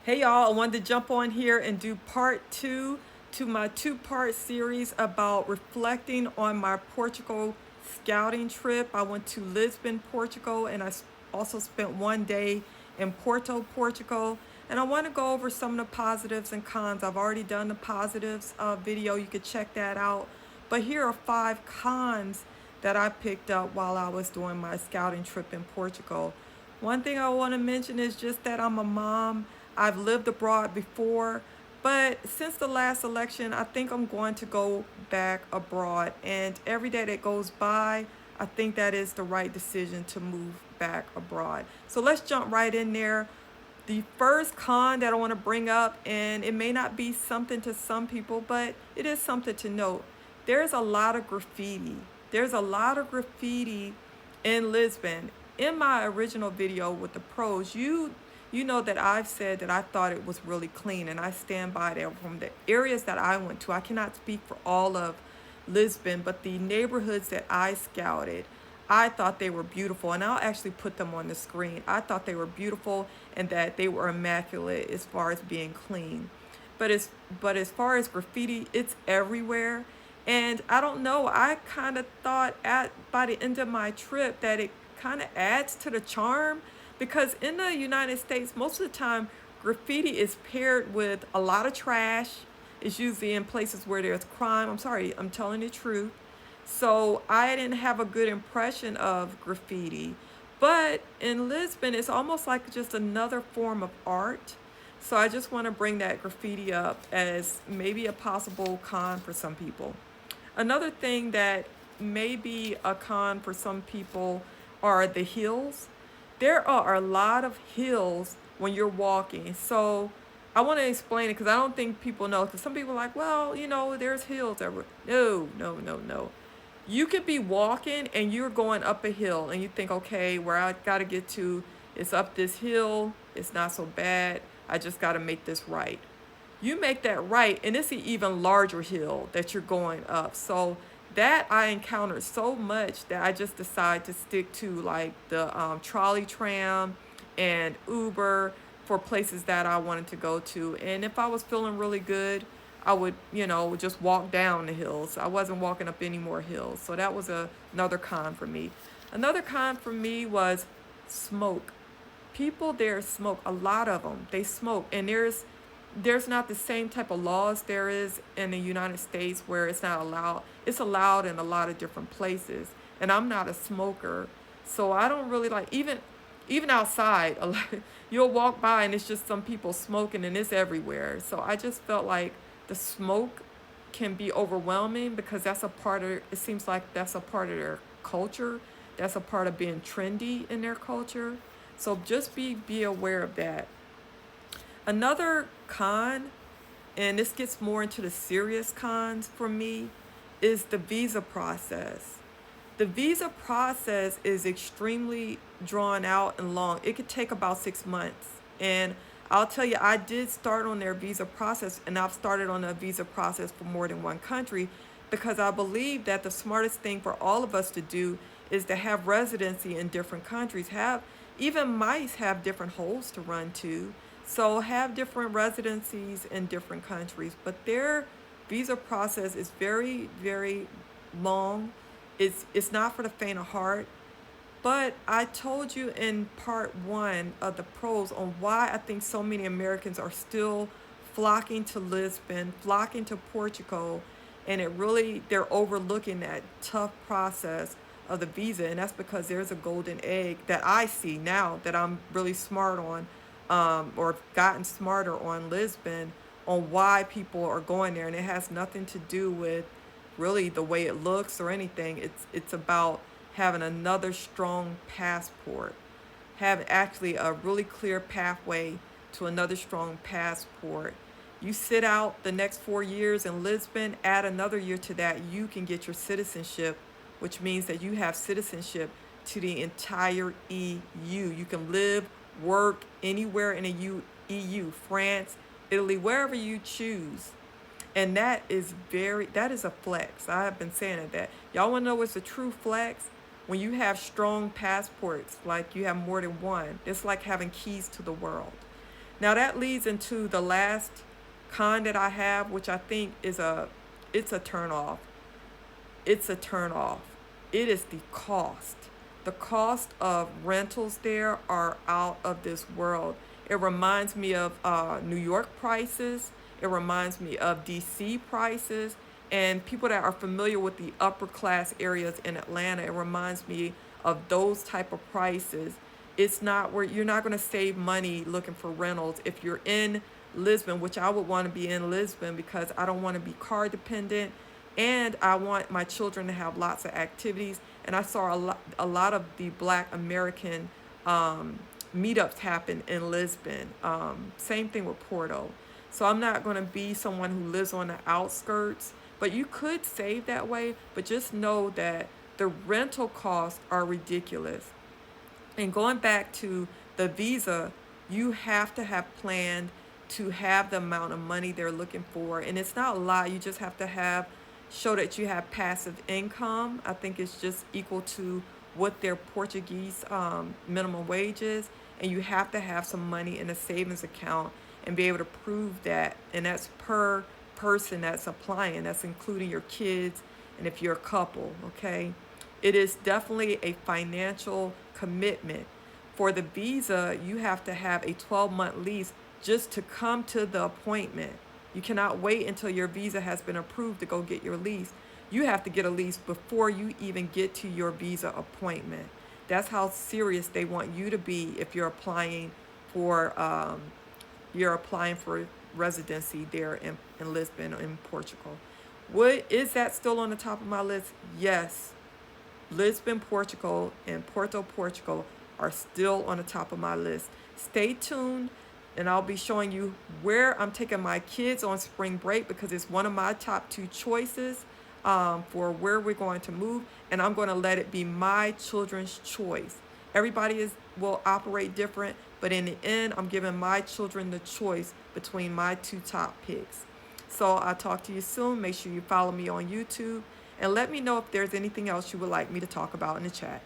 Hey y'all, I wanted to jump on here and do part two to my two-part series about reflecting on my Portugal scouting trip. I went to Lisbon, Portugal, and also spent one day in Porto, Portugal. And I want to go over some of the positives and cons. I've already done the positives video, you could check that out. But here are 5 cons that I picked up while I was doing my scouting trip in Portugal. One thing I want to mention is just that I'm a mom. I've lived abroad before, but since the last election, I think I'm going to go back abroad. And every day that goes by, I think that is the right decision to move back abroad. So let's jump right in there. The first con that I want to bring up, and it may not be something to some people, but it is something to note. There's a lot of graffiti. There's a lot of graffiti in Lisbon. In my original video with the pros, you know that I've said that I thought it was really clean, and I stand by that. From the areas that I went to, I cannot speak for all of Lisbon, but the neighborhoods that I scouted, I thought they were beautiful, and I'll actually put them on the screen. I thought they were beautiful and that they were immaculate as far as being clean. But as far as graffiti, it's everywhere. And I don't know, I kind of thought by the end of my trip that it kind of adds to the charm, because in the United States, most of the time, graffiti is paired with a lot of trash. It's usually in places where there's crime. I'm sorry, I'm telling the truth. So I didn't have a good impression of graffiti. But in Lisbon, it's almost like just another form of art. So I just want to bring that graffiti up as maybe a possible con for some people. Another thing that may be a con for some people are the hills. There are a lot of hills when you're walking. So I want to explain it because I don't think people know. Because some people are like, well, there's hills everywhere. No, no, no, no. You could be walking and you're going up a hill and you think, okay, where I got to get to is up this hill. It's not so bad. I just got to make this right. You make that right, and it's an even larger hill that you're going up. So that I encountered so much that I just decided to stick to like the trolley tram and Uber for places that I wanted to go to. And if I was feeling really good, I would, just walk down the hills. I wasn't walking up any more hills. So that was another con for me. Another con for me was smoke. People there smoke, a lot of them. They smoke, and there's not the same type of laws there is in the United States where it's not allowed. It's allowed in a lot of different places. And I'm not a smoker. So I don't really like, even outside, you'll walk by and it's just some people smoking and it's everywhere. So I just felt like the smoke can be overwhelming because it seems like that's a part of their culture. That's a part of being trendy in their culture. So just be aware of that. Another con, and this gets more into the serious cons for me, is the visa process. The visa process is extremely drawn out and long. It could take about 6 months. And I'll tell you, I did start on their visa process, and I've started on a visa process for more than one country because I believe that the smartest thing for all of us to do is to have residency in different countries. Even mice have different holes to run to. So have different residencies in different countries, but their visa process is very, very long. It's not for the faint of heart. But I told you in part one of the pros on why I think so many Americans are still flocking to Lisbon, flocking to Portugal, and they're overlooking that tough process of the visa, and that's because there's a golden egg that I see now that I'm really smart on, or gotten smarter on Lisbon, on why people are going there, and it has nothing to do with really the way it looks or anything. It's about having another strong passport, have actually a really clear pathway to another strong passport. You sit out the next 4 years in Lisbon, add another year to that, you can get your citizenship, which means that you have citizenship to the entire EU. You can live, work anywhere in the EU, France, Italy, wherever you choose. And that is a flex. I have been saying that. Y'all want to know what's a true flex? When you have strong passports, like you have more than one, it's like having keys to the world. Now that leads into the last con that I have, which I think is it's a turn off. It's a turn off. It is the cost. The cost of rentals there are out of this world. It reminds me of New York prices. It reminds me of DC prices. And people that are familiar with the upper class areas in Atlanta, it reminds me of those type of prices. It's not where you're not going to save money looking for rentals if you're in Lisbon, which I would want to be in Lisbon because I don't want to be car dependent and I want my children to have lots of activities. And I saw a lot of the Black American um, meetups happen in Lisbon. Same thing with Porto. So I'm not going to be someone who lives on the outskirts, but you could save that way. But just know that the rental costs are ridiculous. And going back to the visa, you have to have planned to have the amount of money they're looking for. And it's not a lot. You just have to show that you have passive income. I think it's just equal to what their Portuguese minimum wage is. And you have to have some money in a savings account and be able to prove that. And that's per person that's applying. That's including your kids and if you're a couple, okay? It is definitely a financial commitment. For the visa, you have to have a 12-month lease just to come to the appointment. You cannot wait until your visa has been approved to go get your lease. You have to get a lease before you even get to your visa appointment. That's how serious they want you to be if for you're applying for residency there in Lisbon in Portugal. What is that still on the top of my list? Yes. Lisbon, Portugal, and Porto, Portugal are still on the top of my list. Stay tuned, and I'll be showing you where I'm taking my kids on spring break because it's one of my top two choices for where we're going to move, and I'm going to let it be my children's choice. Everybody will operate different, but in the end, I'm giving my children the choice between my two top picks. So I'll talk to you soon. Make sure you follow me on YouTube and let me know if there's anything else you would like me to talk about in the chat.